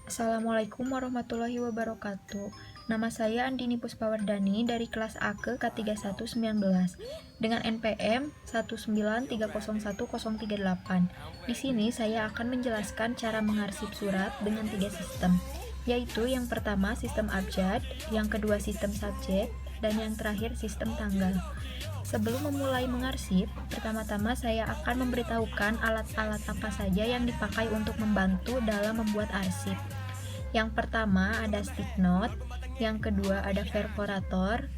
Assalamualaikum warahmatullahi wabarakatuh. Nama saya Andini Puspawardani dari kelas A ke K3119 dengan NPM 193011038. Di sini saya akan menjelaskan cara mengarsip surat dengan 3 sistem, yaitu yang pertama sistem abjad, yang kedua sistem subjek, dan yang terakhir sistem tanggal. Sebelum memulai mengarsip, pertama-tama saya akan memberitahukan alat-alat apa saja yang dipakai untuk membantu dalam membuat arsip. Yang pertama ada stick note, yang kedua ada perforator,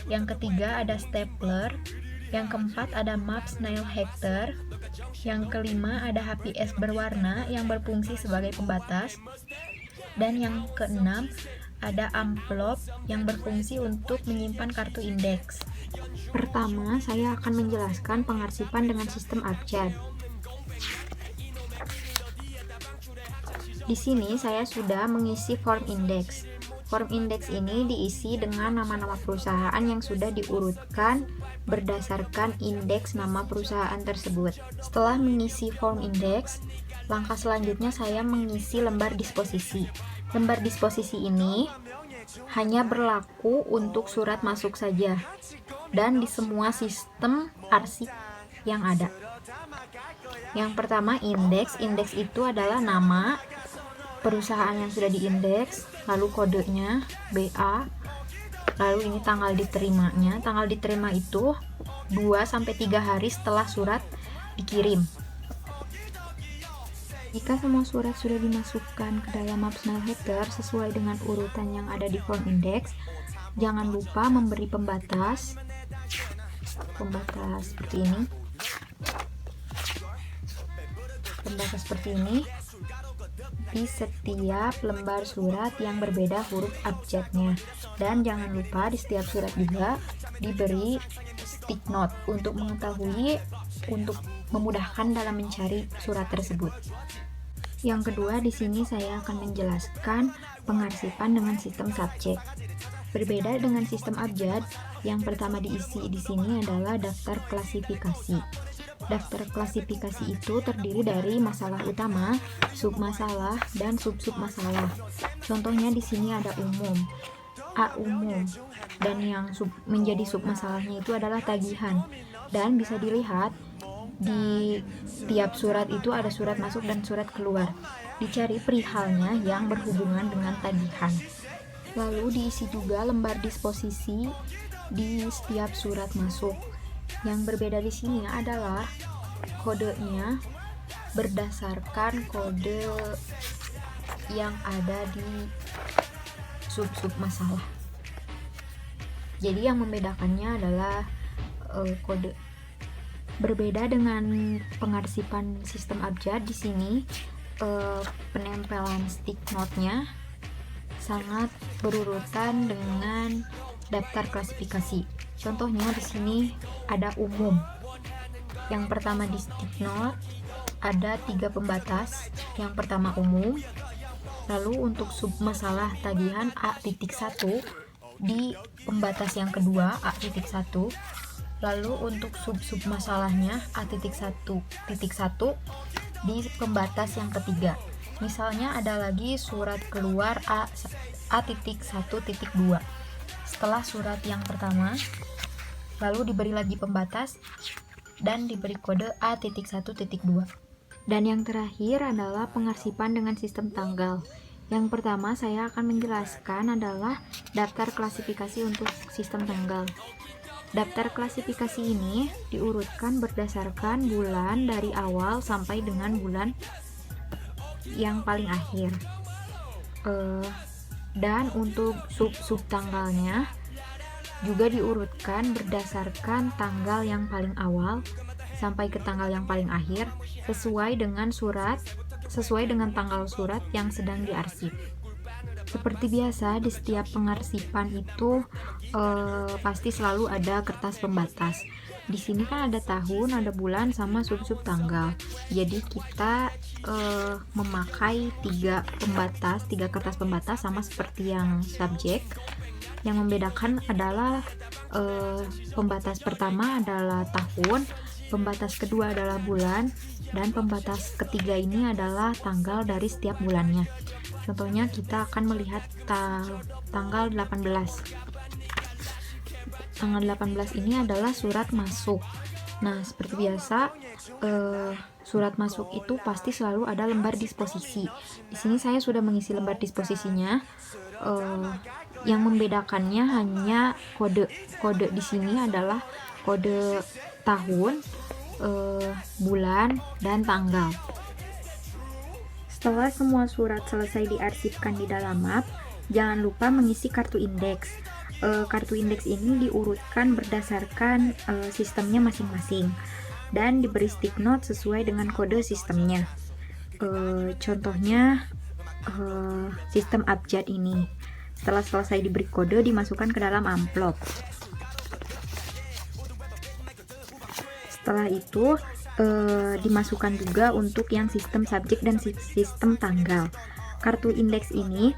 yang ketiga ada stapler, yang keempat ada maps nail header, yang kelima ada HPS berwarna yang berfungsi sebagai pembatas, dan yang keenam ada amplop yang berfungsi untuk menyimpan kartu indeks. Pertama, saya akan menjelaskan pengarsipan dengan sistem abjad. Di sini saya sudah mengisi form index. Form index ini diisi dengan nama-nama perusahaan yang sudah diurutkan berdasarkan indeks nama perusahaan tersebut. Setelah mengisi form index, langkah selanjutnya saya mengisi lembar disposisi. Lembar disposisi ini hanya berlaku untuk surat masuk saja dan di semua sistem arsip yang ada. Yang pertama indeks. Indeks itu adalah nama perusahaan yang sudah diindeks, lalu kodenya BA, lalu ini tanggal diterimanya. Tanggal diterima itu 2-3 hari setelah surat dikirim. Jika semua surat sudah dimasukkan ke dalam maps nail header sesuai dengan urutan yang ada di form index, jangan lupa memberi pembatas seperti ini. Pembatas seperti ini di setiap lembar surat yang berbeda huruf abjadnya, dan jangan lupa di setiap surat juga diberi stick note untuk mengetahui, untuk memudahkan dalam mencari surat tersebut. Yang kedua, di sini saya akan menjelaskan pengarsipan dengan sistem subjek. Berbeda dengan sistem abjad, yang pertama diisi di sini adalah daftar klasifikasi. Daftar klasifikasi itu terdiri dari masalah utama, submasalah, dan sub-sub masalah. Contohnya di sini ada umum, A umum, dan yang menjadi submasalahnya itu adalah tagihan. Dan bisa dilihat di tiap surat itu ada surat masuk dan surat keluar. Dicari perihalnya yang berhubungan dengan tagihan. Lalu diisi juga lembar disposisi di setiap surat masuk. Yang berbeda di sini adalah kodenya berdasarkan kode yang ada di sub-sub masalah. Jadi yang membedakannya adalah kode. Berbeda dengan pengarsipan sistem abjad, di sini penempelan stick note-nya sangat berurutan dengan daftar klasifikasi. Contohnya di sini ada umum. Yang pertama di stick note ada 3 pembatas. Yang pertama umum. Lalu untuk sub masalah tagihan A.1 di pembatas yang kedua A.1. Lalu untuk sub-sub masalahnya A.1.1 di pembatas yang ketiga. Misalnya ada lagi surat keluar A.1.2 setelah surat yang pertama, lalu diberi lagi pembatas dan diberi kode A.1.2. Dan yang terakhir adalah pengarsipan dengan sistem tanggal. Yang pertama saya akan menjelaskan adalah daftar klasifikasi untuk sistem tanggal. Daftar klasifikasi ini diurutkan berdasarkan bulan dari awal sampai dengan bulan yang paling akhir. Dan untuk sub-sub tanggalnya juga diurutkan berdasarkan tanggal yang paling awal sampai ke tanggal yang paling akhir sesuai dengan tanggal surat yang sedang diarsip. Seperti biasa di setiap pengarsipan itu pasti selalu ada kertas pembatas. Di sini kan ada tahun, ada bulan, sama sub-sub tanggal. Jadi kita memakai 3 kertas pembatas sama seperti yang subjek. Yang membedakan adalah pembatas pertama adalah tahun, pembatas kedua adalah bulan, dan pembatas ketiga ini adalah tanggal dari setiap bulannya. Contohnya kita akan melihat tanggal 18. Tanggal 18 ini adalah surat masuk. Nah, seperti biasa, surat masuk itu pasti selalu ada lembar disposisi. Di sini saya sudah mengisi lembar disposisinya. Yang membedakannya hanya kode. Kode di sini adalah kode tahun, bulan, dan tanggal. Setelah semua surat selesai diarsipkan di dalam map, jangan lupa mengisi kartu indeks. Kartu indeks ini diurutkan berdasarkan sistemnya masing-masing dan diberi stick note sesuai dengan kode sistemnya. Contohnya sistem abjad ini. Setelah selesai diberi kode, dimasukkan ke dalam amplop. Setelah itu dimasukkan juga untuk yang sistem subjek dan sistem tanggal. Kartu indeks ini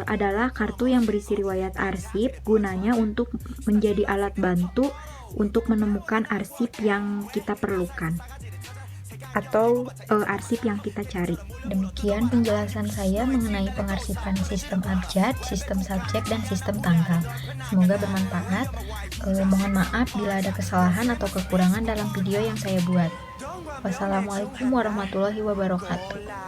adalah kartu yang berisi riwayat arsip, gunanya untuk menjadi alat bantu untuk menemukan arsip yang kita perlukan atau arsip yang kita cari. Demikian penjelasan saya mengenai pengarsipan sistem abjad, sistem subjek, dan sistem tanggal. Semoga bermanfaat. Mohon maaf bila ada kesalahan atau kekurangan dalam video yang saya buat. Wassalamualaikum warahmatullahi wabarakatuh.